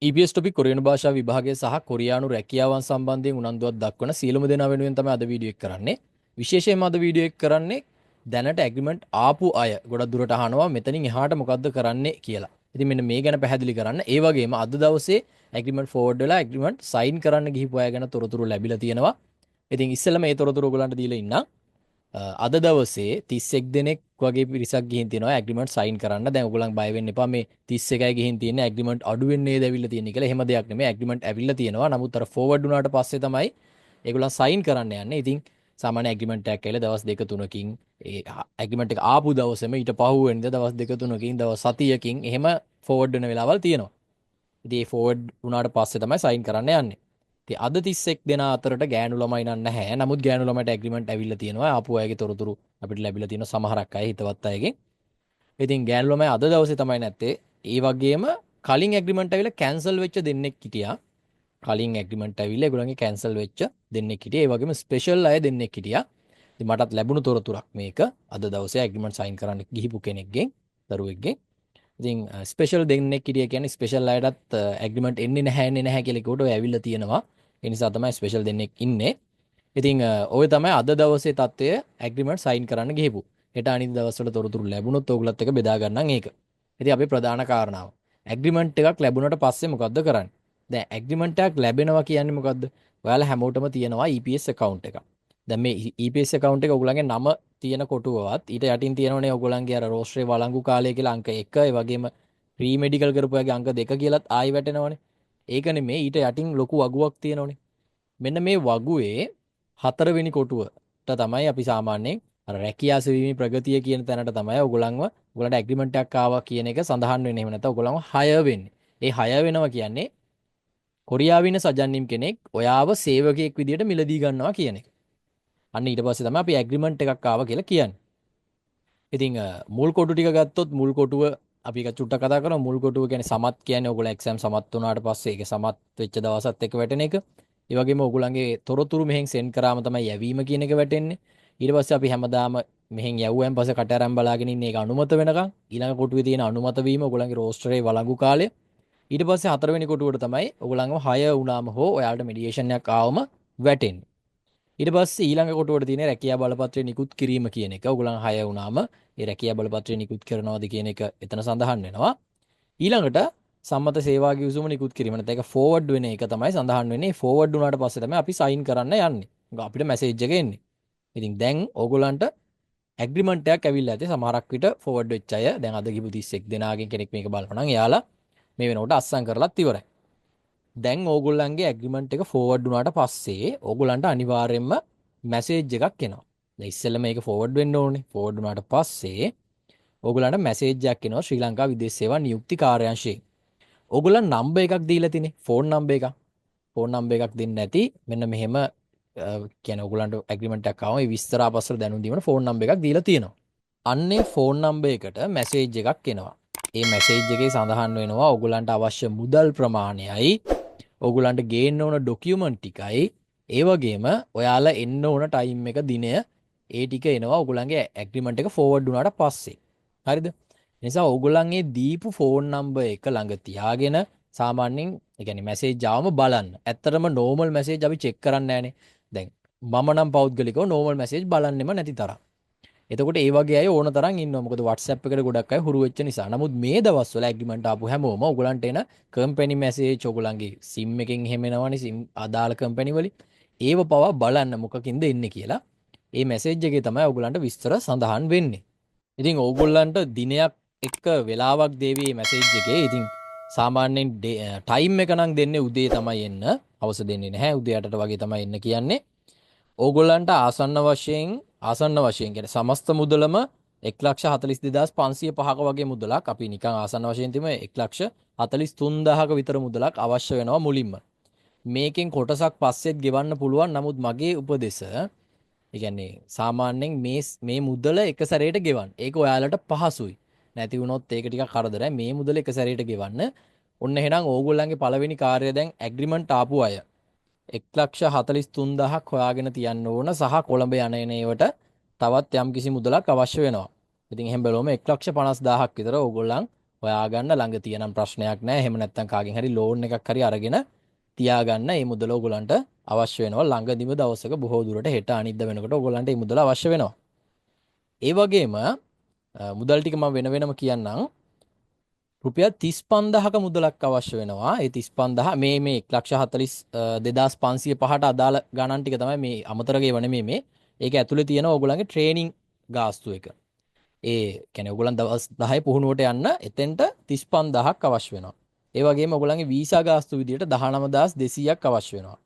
EPS topic කොරියානු භාෂා විභාගය සහ කොරියානු රැකියාවන් සම්බන්ධයෙන් උනන්දුවක් දක්වන සියලුම දෙනා වෙනුවෙන් තමයි අද වීඩියෝ එක කරන්නේ. විශේෂයෙන්ම අද වීඩියෝ එක කරන්නේ දැනට ඇග්‍රීමන්ට් ආපු අය ගොඩක් දුරට අහනවා මෙතනින් එහාට මොකද්ද කරන්නේ කියලා. ඉතින් මෙන්න මේ ගැන පැහැදිලි කරන්න. ඒ වගේම අද දවසේ ඇග්‍රීමන්ට් ෆෝවර්ඩ් වෙලා ඇග්‍රීමන්ට් සයින් කරන්න ගිහිපු අය ගැන තොරතුරු ලැබිලා තියෙනවා. ඉතින් ඉස්සෙල්ලා මේ තොරතුරු ඔයගලන්ට දීලා ඉන්නම්. අද දවසේ 31 දෙනෙක් වගේ පිරිසක් ගිහින් තියෙනවා ඇග්‍රීමන්ට් සයින් කරන්න. දැන් ඔයගොල්ලන් බය වෙන්න එපා මේ 31යි ගිහින් තියෙන්නේ ඇග්‍රීමන්ට් අඩු වෙන්නේ නේද ඇවිල්ලා තියෙන්නේ කියලා. එහෙම දෙයක් නෙමෙයි. ඇග්‍රීමන්ට් ඇවිල්ලා තියෙනවා. නමුත් අර ෆෝවර්ඩ් වුණාට පස්සේ තමයි ඒගොල්ලන් සයින් කරන්න යන්නේ. ඉතින් සාමාන්‍ය ඇග්‍රීමන්ට් එකක් ඇවිල්ලා දවස් 2-3කින් ඒ ඇග්‍රීමන්ට් එක ආපු දවසේම ඊට පහුවෙනිද දවස් 2-3කින් දවස් 7කින් එහෙම ෆෝවර්ඩ් වෙන වෙලාවල් තියෙනවා. ඉතින් ඒ ෆෝවර්ඩ් වුණාට පස්සේ තමයි සයින් කරන්න යන්නේ. ඉතින් අද 31 දෙනා අතරට ගෑනු ළමයි නන් නැහැ. නමුත් ගෑනු ළමයට ඇග්‍රීමන්ට් ඇවිල්ලා තියෙනවා. ආපු අයගේ තොරතුරු අපිට ලැබිලා තියෙනවා සමහරක් අය හිතවත් අයගෙන්. ඉතින් ගෑනු ළමයි අද දවසේ තමයි නැත්තේ. ඒ වගේම කලින් ඇග්‍රීමන්ට් ඇවිල්ලා කැන්සල් වෙච්ච දෙන්නෙක් හිටියා. කලින් ඇග්‍රීමන්ට් ඇවිල්ලා ඒගොල්ලන්ගේ කැන්සල් වෙච්ච දෙන්නෙක් හිටියා. ඒ වගේම ස්පෙෂල් අය දෙන්නෙක් හිටියා. ඉතින් මටත් ලැබුණු තොරතුරක් මේක. අද දවසේ ඇග්‍රීමන්ට් සයින් කරන්න ගිහිපු කෙනෙක්ගෙන්, දරුවෙක්ගෙන්. ඉතින් ස්පෙෂල් දෙන්නෙක් හිටියා කියන්නේ ස්පෙෂල් අයටත් ඇග්‍රීමන්ට් එන්නේ නැහැ කියලා ඒකට ඔය ඇවිල්ලා තියෙනවා. ඒ නිසා තමයි ස්පෙෂල් දෙන්නෙක් ඉන්නේ. ඉතින් ඔය තමයි අද දවසේ தত্ত্বය ඇග්‍රීමන්ට් සයින් කරන්න ගිහපු. හෙට අනිත් දවස්වල තොරතුරු ලැබුණොත් ඕගොල්ලොත් එක බෙදා ගන්නම් ඒක. ඉතින් අපේ ප්‍රධාන කාරණාව ඇග්‍රීමන්ට් එකක් ලැබුණට පස්සේ මොකද්ද කරන්නේ? දැන් ඇග්‍රීමන්ට් එකක් ලැබෙනවා කියන්නේ මොකද්ද? ඔයාලා හැමෝටම තියෙනවා EPS account එක. දැන් මේ EPS account එක ඔයගොල්ලන්ගේ නම තියෙන කොටුවවත් ඊට යටින් තියෙනවනේ ඔයගොල්ලන්ගේ අර රෝස්ට්‍රේ වළංගු කාලය කියලා අංක 1 ඒ වගේම ප්‍රී මෙඩිකල් කරපුවාගේ අංක 2 කියලාත් ආයි වැටෙනවනේ. ඒක නෙමේ ඊට යටින් ලොකු වගුවක් තියෙනවනේ. මෙන්න මේ වගුවේ 4 වෙනි කොටුවට තමයි අපි සාමාන්‍යයෙන් අර රැකියා සෙවීමේ ප්‍රගතිය කියන තැනට තමයි ඔයගොල්ලන්ට ඇග්‍රීමන්ට් එකක් ආවා කියන එක සඳහන් වෙන්නේ. එහෙම නැත්නම් ඔයගොල්ලන්ව 6 වෙන්නේ. ඒ 6 වෙනවා කියන්නේ කොරියාවේ ඉන්න සජන්නිම් කෙනෙක් ඔයාව සේවකයෙක් විදියට මිලදී ගන්නවා කියන එක. අන්න ඊට පස්සේ තමයි අපි ඇග්‍රීමන්ට් එකක් ආවා කියලා කියන්නේ. ඉතින් මුල් කොටු ටික ගත්තොත් මුල් කොටුව අපි එක චුට්ටක් කතා කරමු. මුල් කොටුව කියන්නේ සමත් කියන්නේ ඔයගොල්ලෝ එක්සෑම් සමත් වුණාට පස්සේ ඒක සමත් වෙච්ච දවසත් එක්ක වැටෙන එක. ඒ වගේම ඔයගොල්ලන්ගේ තොරතුරු මෙහෙන් සෙන්ඩ් කරාම තමයි යැවීම කියන එක වැටෙන්නේ. ඊට පස්සේ අපි හැමදාම මෙහෙන් යවුවෙන් පස්සේ කට අරන් බලාගෙන ඉන්නේ ඒක අනුමත වෙනකන්. ඊළඟ කොටුවේ තියෙන අනුමත වීම ඔයගොල්ලන්ගේ රෝස්ටරේ වළංගු කාලය. ඊට පස්සේ 4 වෙනි කොටුවට තමයි ඔයගොල්ලන්ව 6 වුණාම හෝ ඔයාලට මෙඩියේෂන් එකක් ආවම වැටෙන්නේ. ඊට පස්සේ ඊළඟ කොටුවට තියෙන රැකියා බලපත්‍රය නිකුත් කිරීම කියන එක. ඔයගොල්ලන් 6 වුණාම ඒ රැකියා බලපත්‍රය නිකුත් කරනවාද කියන එක එතන සඳහන් වෙනවා. ඊළඟට සම්මත සේවා කිවිසුම නිකුත් කිරීම නැත්නම් ඒක ෆෝවර්ඩ් වෙන එක තමයි සඳහන් වෙන්නේ. ෆෝවර්ඩ් වුණාට පස්සේ තමයි අපි සයින් කරන්න යන්නේ. අපිට මැසේජ් එක එන්නේ. ඉතින් දැන් ඕගොල්ලන්ට ඇග්‍රීමන්ට් එකක් ඇවිල්ලා ඇති. සමහරක් විට ෆෝවර්ඩ් වෙච්ච අය දැන් අද ගිහපු 31 දෙනාගෙන් කෙනෙක් මේක බලනවා නම් එයාලා මේ වෙනකොට අස්සම් කරලත් ඉවරයි. දැන් ඕගොල්ලන්ගේ ඇග්‍රීමන්ට් එක ෆෝවර්ඩ් වුණාට පස්සේ ඕගොල්ලන්ට අනිවාර්යයෙන්ම මැසේජ් එකක් එනවා. දැන් ඉස්සෙල්ලා මේක ෆෝවර්ඩ් වෙන්න ඕනේ. ෆෝවර්ඩ් වුණාට පස්සේ ඕගොල්ලන්ට මැසේජ් එකක් එනවා ශ්‍රී ලංකා විදේශ සේවා නියුක්ති කාර්යාංශයෙන්. ඕගොල්ලන් නම්බර් එකක් දීලා තිනේ. ෆෝන් නම්බර් එකක්. ෆෝන් නම්බර් එකක් දෙන්නේ නැති මෙන්න මෙහෙම කියන්නේ ඕගොල්ලන්ට ඇග්‍රීමන්ට් එකක් ආවම ඒ විස්තර ආපස්සට දැනුම් දීමන ෆෝන් නම්බර් එකක් දීලා තියෙනවා. අන්නේ ෆෝන් නම්බර් එකට මැසේජ් එකක් එනවා. ඒ මැසේජ් එකේ සඳහන් වෙනවා ඕගොල්ලන්ට අවශ්‍ය මුදල් ප්‍රමාණයයි ඕගොල්ලන්ට ගේන්න ඕන ඩොකියුමන්ට් ටිකයි ඒ වගේම ඔයාලා එන්න ඕන ටයිම් එක දිනය ඒ ටික එනවා ඕගොල්ලන්ගේ ඇග්‍රීමන්ට් එක ෆෝවර්ඩ් වුණාට පස්සේ. හරිද? නිසා ඕගොල්ලන්ගේ දීපු ෆෝන් නම්බර් එක ළඟ තියාගෙන සාමාන්‍යයෙන් ඒ කියන්නේ මැසේජ් ආවම බලන්න. ඇත්තටම නෝමල් මැසේජ් අපි චෙක් කරන්නේ නැහනේ. දැන් මම නම් පෞද්ගලිකව නෝමල් මැසේජ් බලන්නෙම නැති තරම්. එතකොට ඒ වගේ අය ඕන තරම් ඉන්නවා. මොකද WhatsApp එකට ගොඩක් අය හුරු වෙච්ච නිසා. නමුත් මේ දවස්වල ඇග්‍රීමන්ට් ආපු හැමෝම ඕගොල්ලන්ට එන කම්පැනි මැසේජ් ඕගොල්ලන්ගේ SIM එකෙන් එහෙම එනවනේ SIM අදාළ කම්පැනි වලින්. ඒව පවා බලන්න මොකකින්ද එන්නේ කියලා. ඒ මැසේජ් එකේ තමයි ඕගොල්ලන්ට විස්තර සඳහන් වෙන්නේ. ඉතින් ඕගොල්ලන්ට දිනයක් එක වෙලාවක් දේවි මේ මැසේජ් එකේ. ඉතින් සාමාන්‍යයෙන් ටයිම් එක නම් දෙන්නේ උදේ තමයි එන්න. හවස දෙන්නේ නැහැ. උදේ 8ට වගේ තමයි එන්න කියන්නේ. ඕගොල්ලන්ට ආසන්න වශයෙන් කියන්නේ සමස්ත මුදලම 1,42,505ක වගේ මුදලක් අපි නිකන් ආසන්න වශයෙන් තියමු 1,43,000ක විතර මුදලක් අවශ්‍ය වෙනවා මුලින්ම. මේකෙන් කොටසක් පස්සෙත් ගෙවන්න පුළුවන්. නමුත් මගේ උපදෙස ඒ කියන්නේ සාමාන්‍යයෙන් මේ මුදල එක සැරේට ගෙවන්න. ඒක ඔයාලට පහසුයි. නැති වුණොත් ඒක ටිකක් කරදරයි. මේ මුදල එක සැරේට ගෙවන්න. ඔන්න එහෙනම් ඕගොල්ලන්ගේ පළවෙනි කාර්යය දැන් ඇග්‍රීමන්ට් ආපු අය 1,43,000ක් හොයාගෙන තියන්න ඕන සහ කොළඹ යන ඒවට තවත් යම් කිසි මුදලක් අවශ්‍ය වෙනවා. ඉතින් එහෙම බලුවම 1,50,000ක් විතර ඕගොල්ලන් හොයාගන්න ළඟ තියෙනම් ප්‍රශ්නයක් නැහැ. එහෙම නැත්නම් කාගෙන් හරි ලෝන් එකක් හරි අරගෙන තියාගන්න. මේ මුදල ඕගොල්ලන්ට අවශ්‍ය වෙනවා. ළඟදිම දවසක බොහෝ දුරට හෙට අනිද්දා වෙනකොට ඕගොල්ලන්ට මේ මුදල අවශ්‍ය වෙනවා. ඒ වගේම මුදල් ටික මම වෙන වෙනම කියන්නම්. රුපියල් 35000ක මුදලක් අවශ්‍ය වෙනවා. ඒ 35000 මේ 1,40,2505ට අදාළ ගණන් ටික තමයි මේ අමතර ගේව නෙමෙයි මේ. ඒක ඇතුලේ තියෙන ඕගොල්ලන්ගේ ට්‍රේනින් ගාස්තු එක. ඒ කියන්නේ ඕගොල්ලන් දවස් 10 පුහුණුවට යන්න එතෙන්ට 35000ක් අවශ්‍ය වෙනවා. ඒ වගේම ඕගොල්ලන්ගේ වීසා ගාස්තු විදියට 19200ක් අවශ්‍ය වෙනවා.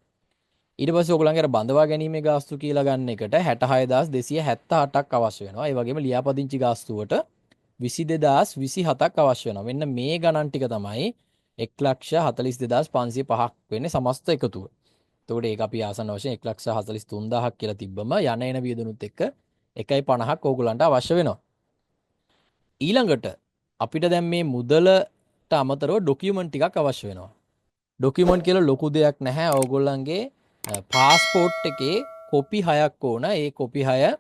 ඊට පස්සේ ඕගොල්ලන්ගේ අර බඳවා ගැනීමේ ගාස්තු කියලා ගන්න එකට 66278ක් අවශ්‍ය වෙනවා. ඒ වගේම ලියාපදිංචි ගාස්තුවට 22027ක් අවශ්‍ය වෙනවා. මෙන්න මේ ගණන් ටික තමයි 1,42,505ක් වෙන්නේ සමස්ත එකතුව. එතකොට ඒක අපි ආසන්න වශයෙන් 1,43,000ක් කියලා තිබ්බම යන එන වියදනුත් එක්ක 1.50ක් ඕගොල්ලන්ට අවශ්‍ය වෙනවා. ඊළඟට අපිට දැන් මේ මුදලට අමතරව ඩොකියුමන්ට් ටිකක් අවශ්‍ය වෙනවා. ඩොකියුමන්ට් කියලා ලොකු දෙයක් නැහැ. ඕගොල්ලන්ගේ පාස්පෝර්ට් එකේ කොපි 6ක් ඕන. ඒ කොපි 6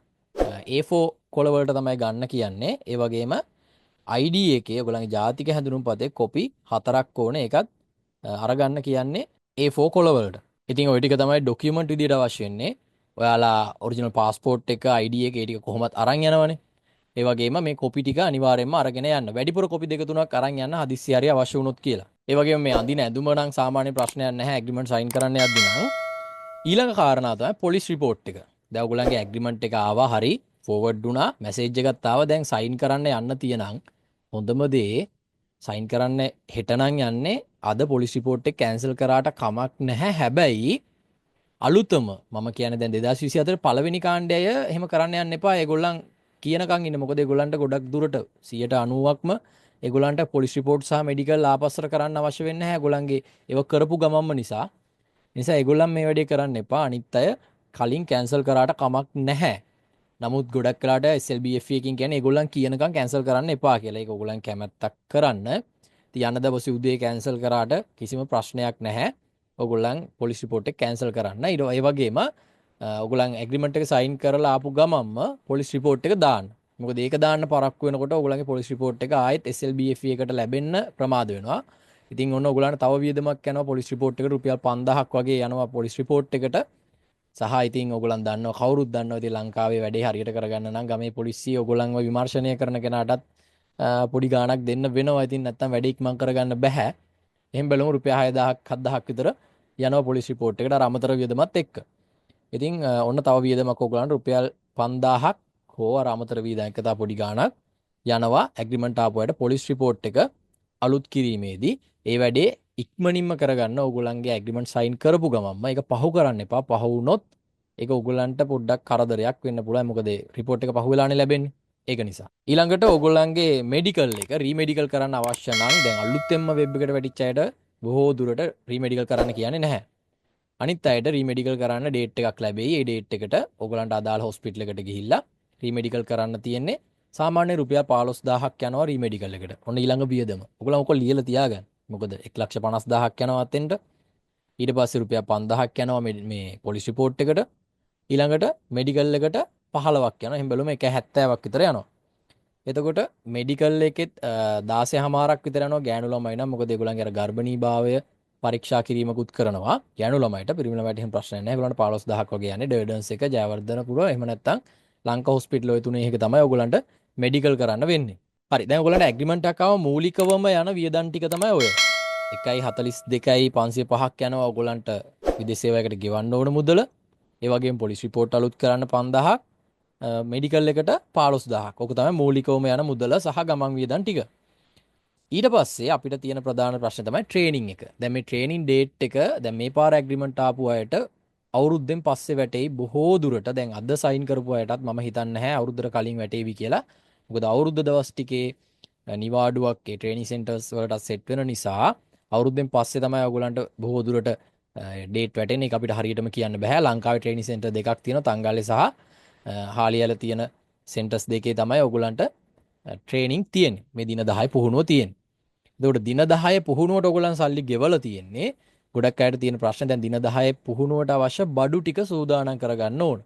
A4 කොළ වලට තමයි ගන්න කියන්නේ. ඒ වගේම ID එකේ ඔයගොල්ලන්ගේ ජාතික හැඳුනුම්පතේ කොපි 4ක් ඕන. ඒකත් අරගන්න කියන්නේ A4 කොළ වලට. ඉතින් ওই ටික තමයි ඩොකියුමන්ට් විදියට අවශ්‍ය වෙන්නේ. ඔයාලා ඔරිජිනල් පාස්පෝර්ට් එක ID එක ඒ ටික කොහොමත් අරන් යනවනේ. ඒ වගේම මේ කොපි ටික අනිවාර්යයෙන්ම අරගෙන යන්න. වැඩිපුර කොපි දෙක තුනක් අරන් යන්න හදිස්සි හරි අවශ්‍ය වුණොත් කියලා. ඒ වගේම මේ අඳින ඇඳුම නම් සාමාන්‍ය ප්‍රශ්නයක් නැහැ. ඇග්‍රීමන්ට් සයින් කරන්න යද්දී නම් ඊළඟ කාරණා තමයි පොලිස් රිපෝට් එක. දැන් ඔයගොල්ලන්ගේ ඇග්‍රීමන්ට් එක ආවා හරි ෆෝවර්ඩ් වුණා මැසේජ් එකක් ආවා දැන් සයින් කරන්න යන්න තියෙනම් හොඳම දේ සයින් කරන්න හෙට නම් යන්නේ අද පොලිස් රිපෝට් එක කැන්සල් කරාට කමක් නැහැ. හැබැයි අලුතම මම කියන්නේ දැන් 2024 පළවෙනි කාණ්ඩය එහෙම කරන්න යන්න එපා. ඒගොල්ලන් කියනකම් ඉන්න. මොකද ඒගොල්ලන්ට ගොඩක් දුරට 90%ක්ම ඒගොල්ලන්ට පොලිස් රිපෝට් සහ මෙඩිකල් ආපස්සට කරන්න අවශ්‍ය වෙන්නේ නැහැ. ඒගොල්ලන්ගේ ඒව කරපු ගමන්ම නිසා ඒගොල්ලන් මේ වැඩේ කරන්න එපා. අනිත් අය කලින් කැන්සල් කරාට කමක් නැහැ. නමුත් ගොඩක් වෙලාට SLBFE එකකින් කියන්නේ ඒගොල්ලන් කියනකම් කැන්සල් කරන්න එපා කියලා. ඒක ඕගොල්ලන් කැමැත්තක් කරන්න. ඉතින් යන දවසේ උදේ කැන්සල් කරාට කිසිම ප්‍රශ්නයක් නැහැ. ඕගොල්ලන් පොලිස් රිපෝට් එක කැන්සල් කරන්න. ඒ වගේම ඕගොල්ලන් ඇග්‍රීමන්ට් එක සයින් කරලා ආපු ගමන්ම පොලිස් රිපෝට් එක දාන්න. මොකද ඒක දාන්න පරක්කු වෙනකොට ඕගොල්ලන්ගේ පොලිස් රිපෝට් එක ආයෙත් SLBFE එකට ලැබෙන්න ප්‍රමාද වෙනවා. ඉතින් ඔන්න ඕගොල්ලන්ට තව වියදමක් යනවා පොලිස් රිපෝට් එකට රුපියල් 5000ක් වගේ යනවා පොලිස් රිපෝට් එකට. සහ ඉතින් ඕගොල්ලන් දන්නවා කවුරුත් දන්නවා ඉතින් ලංකාවේ වැඩේ හරියට කරගන්න නම් ගමේ පොලිසිය ඕගොල්ලන්ව විමර්ශනය කරන කෙනාටත් පොඩි ගාණක් දෙන්න වෙනවා. ඉතින් නැත්තම් වැඩේ ඉක්මන් කරගන්න බෑ. එහෙන් බලමු රුපියල් 6000ක් 7000ක් විතර යනවා පොලිස් රිපෝට් එකට අර අමතර වියදමත් එක්ක. ඉතින් ඔන්න තව වියදමක් ඕගොල්ලන්ට රුපියල් 5000ක් හෝ අර අමතර වියදම් එක තව පොඩි ගාණක් යනවා ඇග්‍රීමන්ට් ආපු අයට පොලිස් රිපෝට් එක අලුත් කිරීමේදී. ඒ වැඩේ ඉක්මනින්ම කරගන්න ඕගොල්ලන්ගේ ඇග්‍රීමන්ට් සයින් කරපු ගමන්ම ඒක පහු කරන්න එපා. පහු වුණොත් ඒක ඕගොල්ලන්ට පොඩ්ඩක් කරදරයක් වෙන්න පුළුවන්. මොකද රිපෝට් එක පහු වෙලානේ ලැබෙන්නේ. ඒක නිසා. ඊළඟට ඕගොල්ලන්ගේ මෙඩිකල් එක රීමෙඩිකල් කරන්න අවශ්‍ය නම් දැන් අලුතෙන්ම වෙබ් එකට වැටිච්ච අයට බොහෝ දුරට රීමෙඩිකල් කරන්න කියන්නේ නැහැ. අනිත් අයට රීමෙඩිකල් කරන්න ඩේට් එකක් ලැබෙයි. ඒ ඩේට් එකට ඕගොල්ලන්ට අදාළ හොස්පිටල් එකට ගිහිල්ලා රීමෙඩිකල් කරන්න තියෙන්නේ. සාමාන්‍ය රුපියල් 15000ක් යනවා රීමෙඩිකල් එකට. ඔන්න ඊළඟ වියදම. ඕගොල්ලන් ඔක ලියලා තියාගන්න. මොකද 1,50,000ක් යනවා අතෙන්ට. ඊට පස්සේ රුපියල් 5000ක් යනවා මේ පොලිස් රිපෝට් එකට. ඊළඟට මෙඩිකල් එකට 15ක් යනවා. එහෙනම් බලමු 170ක් විතර යනවා. එතකොට මෙඩිකල් එකෙත් 16මාරක් විතර යනවා ගෑනු ළමයි නම්. මොකද ඒගොල්ලන්ගේ අර ගර්භණී භාවය පරීක්ෂා කිරීමකුත් කරනවා. ගෑනු ළමයිට පිරිමි ළමයිට එහෙම ප්‍රශ්නයක් නැහැ. ඒගොල්ලන්ට 15000ක් වගේ යන්නේ. ඩර්ඩන්ස් එක ජයවර්ධනපුර එහෙම නැත්නම් ලංකා හොස්පිටල් ඔය තුනේ එක තමයි ඕගොල්ලන්ට මෙඩිකල් කරන්න වෙන්නේ. හරි. දැන් ඔයගොල්ලන්ට ඇග්‍රීමන්ට් එකක් ආව මූලිකවම යන වියදම් ටික තමයි ඔය. 1,42,505ක් යනවා ඔයගොල්ලන්ට විදේශ සේවයකට ගෙවන්න ඕන මුදල. ඒ වගේම පොලිස් රිපෝට් අලුත් කරන්න 5000ක් මෙඩිකල් එකට 15000ක්. ඕක තමයි මූලිකවම යන මුදල සහ ගමන් වියදම් ටික. ඊට පස්සේ අපිට තියෙන ප්‍රධාන ප්‍රශ්නේ තමයි ට්‍රේනින් එක. දැන් මේ ට්‍රේනින් ඩේට් එක දැන් මේ පාර ඇග්‍රීමන්ට් ආපු අයට අවුරුද්දෙන් පස්සේ වැටෙයි බොහෝ දුරට. දැන් අද සයින් කරපු අයටත් මම හිතන්නේ නැහැ අවුරුද්දට කලින් වැටේවි කියලා. මොකද අවුරුද්ද දවස් ටිකේ නිවාඩුවක් ඒ ට්‍රේනින් සෙන්ටර්ස් වලට සෙට් වෙන නිසා අවුරුද්දෙන් පස්සේ තමයි ඔයගොල්ලන්ට බොහෝ දුරට ඩේට් වැටෙන්නේ. ඒක අපිට හරියටම කියන්න බෑ. ලංකාවේ ට්‍රේනින් සෙන්ටර් දෙකක් තියෙනවා. තංගල්ලේ සහ හාලියල තියෙන සෙන්ටර්ස් දෙකේ තමයි ඔයගොල්ලන්ට ට්‍රේනින් තියෙන්නේ. මේ දින 10 පුහුණුව තියෙන්නේ. එතකොට දින 10 පුහුණුවට ඔයගොල්ලන් සල්ලි ගෙවලා තියෙන්නේ. ගොඩක් අයට තියෙන ප්‍රශ්න දැන් දින 10 පුහුණුවට අවශ්‍ය බඩු ටික සූදානම් කරගන්න ඕන.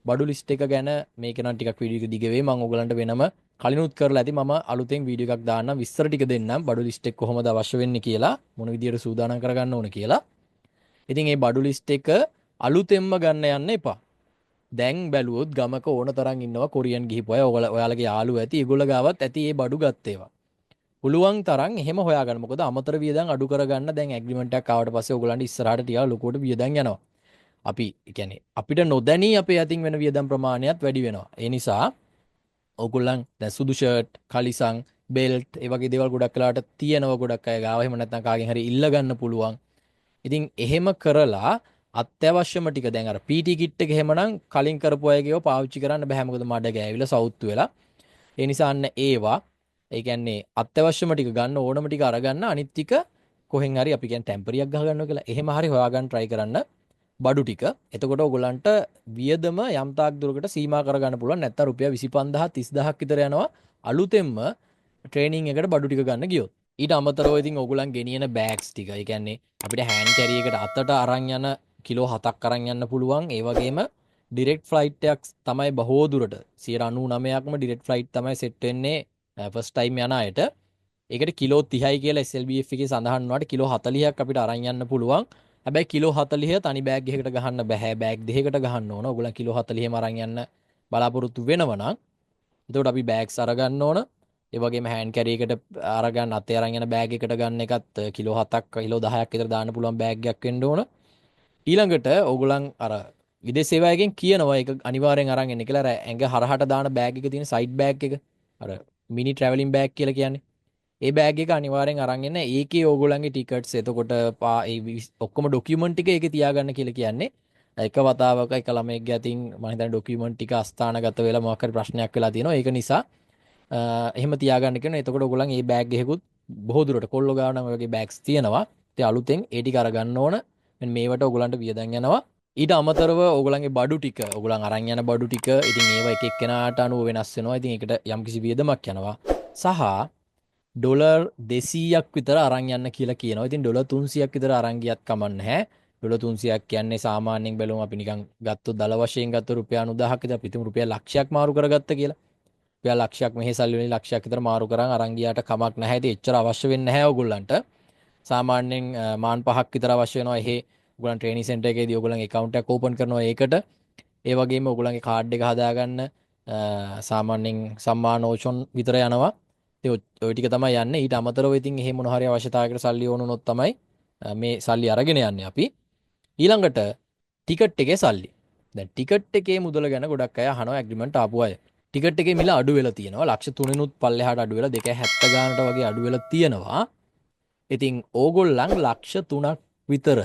බඩු ලිස්ට් එක ගැන මේක නම් ටිකක් වීඩියෝ එක දිග වෙයි. මම ඔයගොල්ලන්ට වෙනම කලිනුත් කරලා ඇති මම අලුතෙන් වීඩියෝ එකක් දාන්නම් විස්තර ටික දෙන්නම් බඩු ලිස්ට් එක කොහොමද අවශ්‍ය වෙන්නේ කියලා මොන විදියට සූදානම් කරගන්න ඕන කියලා. ඉතින් මේ බඩු ලිස්ට් එක අලුතෙන්ම ගන්න යන්න එපා. දැන් බැලුවොත් ගමක ඕන තරම් ඉන්නවා කොරියන් ගිහිපු අය. ඔයාලගේ යාළුවෝ ඇති. ඒගොල්ලෝ ගාවත් ඇති මේ බඩු ගත්තේවා. පුළුවන් තරම් එහෙම හොයාගන්න. මොකද අමතර වියදම් අඩු කරගන්න දැන් ඇග්‍රීමන්ට් එකක් ආවට පස්සේ ඔයගොල්ලන්ට ඉස්සරහට ටිකක් ලොකුවට වියදම් යනවා. අපි කියන්නේ අපිට නොදැනී අපේ අතින් වෙන වියදම් ප්‍රමාණයත් වැඩි වෙනවා. ඒ නිසා ඔයගොල්ලන් දැන් සුදු ෂර්ට්, කලිසම්, බෙල්ට් ඒ වගේ දේවල් ගොඩක් වෙලාවට තියෙනවා ගොඩක් අය ගාව. එහෙම නැත්නම් කාගෙන් හරි ඉල්ල ගන්න පුළුවන්. ඉතින් එහෙම කරලා අත්‍යවශ්‍යම ටික දැන් අර PT කිට් එක එහෙමනම් කලින් කරපු අයගේව පාවිච්චි කරන්න බෑ. මොකද මඩ ගෑවිලා සවුත්තු වෙලා. ඒ නිසා අන්න ඒවා ඒ කියන්නේ අත්‍යවශ්‍යම ටික ගන්න ඕනම ටික අරගන්න අනිත් ටික කොහෙන් හරි අපි කියන්නේ ටෙම්පරියක් ගහ ගන්නවා කියලා. එහෙම හරි හොයාගන්න try කරන්න බඩු ටික. එතකොට ඔයගොල්ලන්ට වියදම යම් තාක් දුරකට සීමා කරගන්න පුළුවන්. නැත්තම් රුපියල් 25000 30000ක් විතර යනවා අලුතෙන්ම ට්‍රේනින් එකට බඩු ටික ගන්න ගියොත්. ඊට අමතරව ඉතින් ඔයගොල්ලන් ගෙනියන බෑග්ස් ටික. ඒ කියන්නේ අපිට හෑන්ඩ් කැරි එකට අතට අරන් යන කිලෝ 7ක් අරන් යන්න පුළුවන්. ඒ වගේම ඩිරෙක්ට් ෆ්ලයිට් එකක් තමයි බොහෝ දුරට 99%ක්ම ඩිරෙක්ට් ෆ්ලයිට් තමයි සෙට් වෙන්නේ ෆස්ට් ටයිම් යන අයට. ඒකට කිලෝ 30යි කියලා SLBF එකේ සඳහන් වුණාට කිලෝ 40ක් අපිට අරන් යන්න පුළුවන්. හැබැයි කිලෝ 40 තනි බෑග් එකකට ගහන්න බෑ. බෑග් දෙකකට ගහන්න ඕන. ඔයගොල්ලන් කිලෝ 40ම අරන් යන්න බලාපොරොත්තු වෙනවා නම් එතකොට අපි බෑග්ස් අරගන්න ඕන. ඒ වගේම හෑන්ඩ් කැරි එකට අරගන්න අතේ අරන් යන බෑග් එකට ගන්න එකත් කිලෝ 7ක් කිලෝ 10ක් විතර දාන්න පුළුවන් බෑග් එකක් වෙන්න ඕන. ඊළඟට ඕගොල්ලන් අර විදේශ සේවාවයෙන් කියනවා ඒක අනිවාර්යෙන් අරන් එන්න කියලා. අර ඇඟ හරහට දාන බෑග් එක තියෙන සයිඩ් බෑග් එක. අර මිනි ට්‍රැවලින් බෑග් කියලා කියන්නේ. ඒ බෑග් එක අනිවාර්යෙන් අරන් එන්න. ඒකේ ඕගොල්ලන්ගේ ටිකට්ස් එතකොට ඔක්කොම ඩොකියුමන්ට් ටික ඒකේ තියාගන්න කියලා කියන්නේ. එක වතාවක එක ළමයෙක්ගේ අතින් මම හිතන්නේ ඩොකියුමන්ට් ටික අස්ථානගත වෙලා මොකක් හරි ප්‍රශ්නයක් වෙලා තියෙනවා. ඒක නිසා එහෙම තියාගන්න කියනවා. එතකොට ඔයගොල්ලන් මේ බෑග් එකකුත් බොහෝ දුරට කොල්ලෝ ගාව නම් ඔය වගේ බෑග්ස් තියෙනවා. ඉතින් අලුතෙන් ඒ ටික අරගන්න ඕන. මෙන්න මේවට ඔයගොල්ලන්ට වියදම් යනවා. ඊට අමතරව ඔයගොල්ලන්ගේ බඩු ටික ඔයගොල්ලන් අරන් යන බඩු ටික ඉතින් ඒවා එක එක්කෙනාට අනුව වෙනස් වෙනවා. ඉතින් ඒකට යම්කිසි වියදමක් යනවා. සහ ඩොලර් 200ක් විතර අරන් යන්න කියලා කියනවා. ඉතින් ඩොලර් 300ක් විතර අරන් ගියත් කමක් නැහැ. ඩොලර් 300ක් කියන්නේ සාමාන්‍යයෙන් බැලුවම අපි නිකන් ගත්තොත් දල වශයෙන් ගත්තොත් රුපියල් 9000ක් විතර අපි හිතමු රුපියල් ලක්ෂයක් මාරු කරගත්ත කියලා. රුපියල් ලක්ෂයක් මෙහි සල්ලි වලින් ලක්ෂයක් විතර මාරු කරන් අරන් ගියාට කමක් නැහැ. ඉතින් එච්චර අවශ්‍ය වෙන්නේ නැහැ ඔයගොල්ලන්ට. සාමාන්‍යයෙන් මාන් 5ක් විතර අවශ්‍ය වෙනවා. එහෙ ඔයගොල්ලන් ට්‍රේනින් සෙන්ටර් එකේදී ඔයගොල්ලන්ගේ account එකක් ඕපන් කරනවා ඒකට. ඒ වගේම ඔයගොල්ලන්ගේ කාඩ් එක හදාගන්න සාමාන්‍යයෙන් සම්මානෝෂන් විතර යනවා. ඉතින් ඔය ටික තමයි යන්නේ. ඊට අමතරව ඉතින් එහෙම මොන හරි අවශ්‍යතාවයකට සල්ලි ඕන වුණොත් තමයි මේ සල්ලි අරගෙන යන්නේ අපි. ඊළඟට ටිකට් එකේ සල්ලි. දැන් ටිකට් එකේ මුදල ගැන ගොඩක් අය අහනවා ඇග්‍රීමන්ට් ආපු අය. ටිකට් එකේ මිල අඩු වෙලා තියෙනවා. ලක්ෂ 3නුත් පල්ලෙහාට අඩු වෙලා 270 ගානට වගේ අඩු වෙලා තියෙනවා. ඉතින් ඕගොල්ලන් ලක්ෂ 3ක් විතර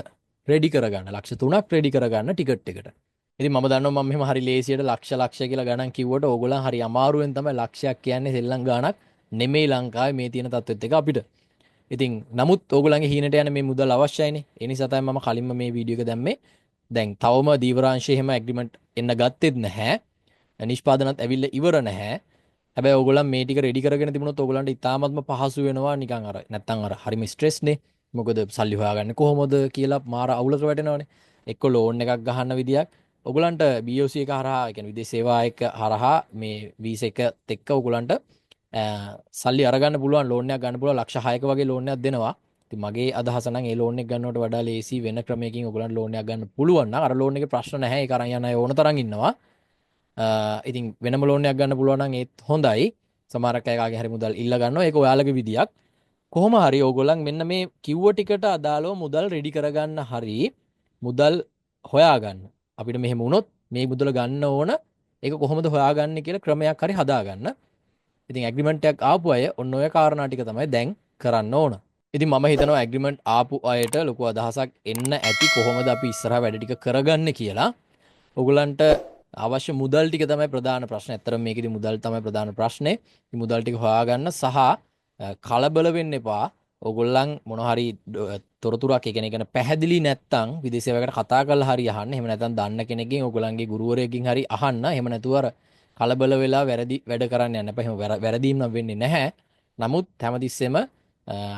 රෙඩි කරගන්න. ලක්ෂ 3ක් රෙඩි කරගන්න ටිකට් එකට. ඉතින් මම දන්නවා මම මෙහෙම හරි ලේසියට ලක්ෂ කියලා ගණන් කිව්වට ඕගොල්ලන් හරි අමාරුවෙන් තමයි ලක්ෂයක් කියන්නේ සෙල්ලම් ගාණක් නෙමෙයි ලංකාවේ මේ තියෙන තත්ත්වෙත් එක අපිට. ඉතින් නමුත් ඕගොල්ලන්ගේ හීනට යන මේ මුදල් අවශ්‍යයිනේ. ඒ නිසා තමයි මම කලින්ම මේ වීඩියෝ එක දැම්මේ. දැන් තවම දීවරාංශයේ එහෙම ඇග්‍රීමන්ට් එන්න ගත්තෙත් නැහැ. නිෂ්පාදනත් ඇවිල්ලා ඉවර නැහැ. හැබැයි ඕගොල්ලන් මේ ටික රෙඩි කරගෙන තිබුණොත් ඕගොල්ලන්ට ඉතාමත්ම පහසු වෙනවා නිකන් අර නැත්තම් අර හරිම ස්ට්‍රෙස් නේ. මොකද සල්ලි හොයාගන්නේ කොහොමද කියලා මාර අවුලකට වැටෙනවනේ. එක්ක ලෝන් එකක් ගහන්න විදියක්. ඕගොල්ලන්ට BOC එක හරහා, ඒ කියන්නේ විදේශ සේවා එක හරහා මේ වීසා එකත් එක්ක ඕගොල්ලන්ට සල්ලි අරගන්න පුළුවන් ලෝන් එකක් ගන්න පුළුවන් ලක්ෂ 6ක වගේ ලෝන් එකක් දෙනවා. ඉතින් මගේ අදහස නම් ඒ ලෝන් එක ගන්නවට වඩා ලේසි වෙන ක්‍රමයකින් ඕගොල්ලන්ට ලෝන් එකක් ගන්න පුළුවන් නම් අර ලෝන් එකේ ප්‍රශ්න නැහැ. ඒක අරන් යන අය ඕන තරම් ඉන්නවා. ඉතින් වෙනම ලෝන් එකක් ගන්න පුළුවන් නම් ඒත් හොඳයි. සමහරක් අය කාගේ හරි මුදල් ඉල්ල ගන්නවා. ඒක ඔයාලගේ විදියක්. කොහොම හරි ඕගොල්ලන් මෙන්න මේ කිව්ව ටිකට අදාළව මුදල් රෙඩි කරගන්න හරි මුදල් හොයාගන්න. අපිට මෙහෙම වුණොත් මේ මුදල ගන්න ඕන. ඒක කොහොමද හොයාගන්නේ කියලා ක්‍රමයක් හරි හදාගන්න. ඉතින් ඇග්‍රීමන්ට් එකක් ආපු අය ඔන්න ඔය කාරණා ටික තමයි දැන් කරන්න ඕන. ඉතින් මම හිතනවා ඇග්‍රීමන්ට් ආපු අයට ලොකු අදහසක් එන්න ඇති කොහොමද අපි ඉස්සරහ වැඩ ටික කරගන්නේ කියලා. ඔයගලන්ට අවශ්‍ය මුදල් ටික තමයි ප්‍රධාන ප්‍රශ්නේ. ඇත්තටම මේකෙදි මුදල් තමයි ප්‍රධාන ප්‍රශ්නේ. මේ මුදල් ටික හොයාගන්න සහ කලබල වෙන්න එපා. ඕගොල්ලන් මොන හරි තොරතුරක් ඒ කියන්නේ පැහැදිලි නැත්තම් විදේශයකට කතා කරලා හරි අහන්න. එහෙම නැත්නම් දන්න කෙනෙක්ගෙන් ඕගොල්ලන්ගේ ගුරුවරයෙක්ගෙන් හරි අහන්න. එහෙම නැතුව අර කලබල වෙලා වැරදි වැඩ කරන්න යන්න එපා. එහෙම වැරදීම් නම් වෙන්නේ නැහැ. නමුත් හැමතිස්සෙම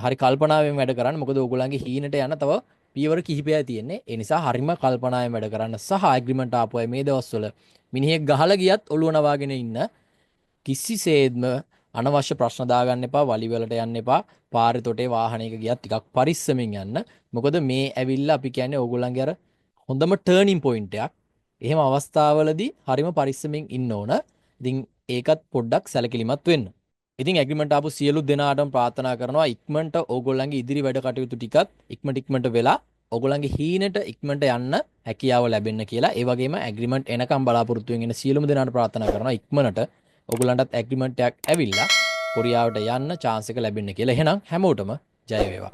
හරි කල්පනාවෙන් වැඩ කරන්න. මොකද ඕගොල්ලන්ගේ හීනට යන තව පියවර කිහිපයක් තියෙන්නේ. ඒ නිසා හරිම කල්පනාවෙන් වැඩ කරන්න සහ ඇග්‍රීමන්ට් ආපු අය මේ දවස්වල මිනිහෙක් ගහලා ගියත් ඔළුව නවාගෙන ඉන්න. කිසිසේත්ම අනවශ්‍ය ප්‍රශ්න දාගන්න එපා, වලි වලට යන්න එපා, පාරේ තොටේ වාහනයක ගියත් ටිකක් පරිස්සමින් යන්න. මොකද මේ ඇවිල්ලා අපි කියන්නේ ඕගොල්ලන්ගේ අර හොඳම ටර්නින් පොයින්ට් එකක්. එහෙම අවස්ථාවලදී හරිම පරිස්සමින් ඉන්න ඕන. ඉතින් ඒකත් පොඩ්ඩක් සැලකිලිමත් වෙන්න. ඉතින් ඇග්‍රීමන්ට් ආපු සියලු දෙනාටම ප්‍රාර්ථනා කරනවා ඉක්මනට ඕගොල්ලන්ගේ ඉදිරි වැඩ කටයුතු ටිකත් ඉක්මනට වෙලා ඕගොල්ලන්ගේ හීනෙට ඉක්මනට යන්න හැකියාව ලැබෙන්න කියලා. ඒ වගේම ඇග්‍රීමන්ට් එනකම් බලාපොරොත්තු වෙන සියලුම දෙනාට ප්‍රාර්ථනා කරනවා ඉක්මනට ඕගොල්ලන්ටත් ඇග්‍රීමන්ට් එකක් ඇවිල්ලා කොරියාවට යන්න chance එක ලැබෙන්න කියලා. එහෙනම් හැමෝටම ජය වේවා.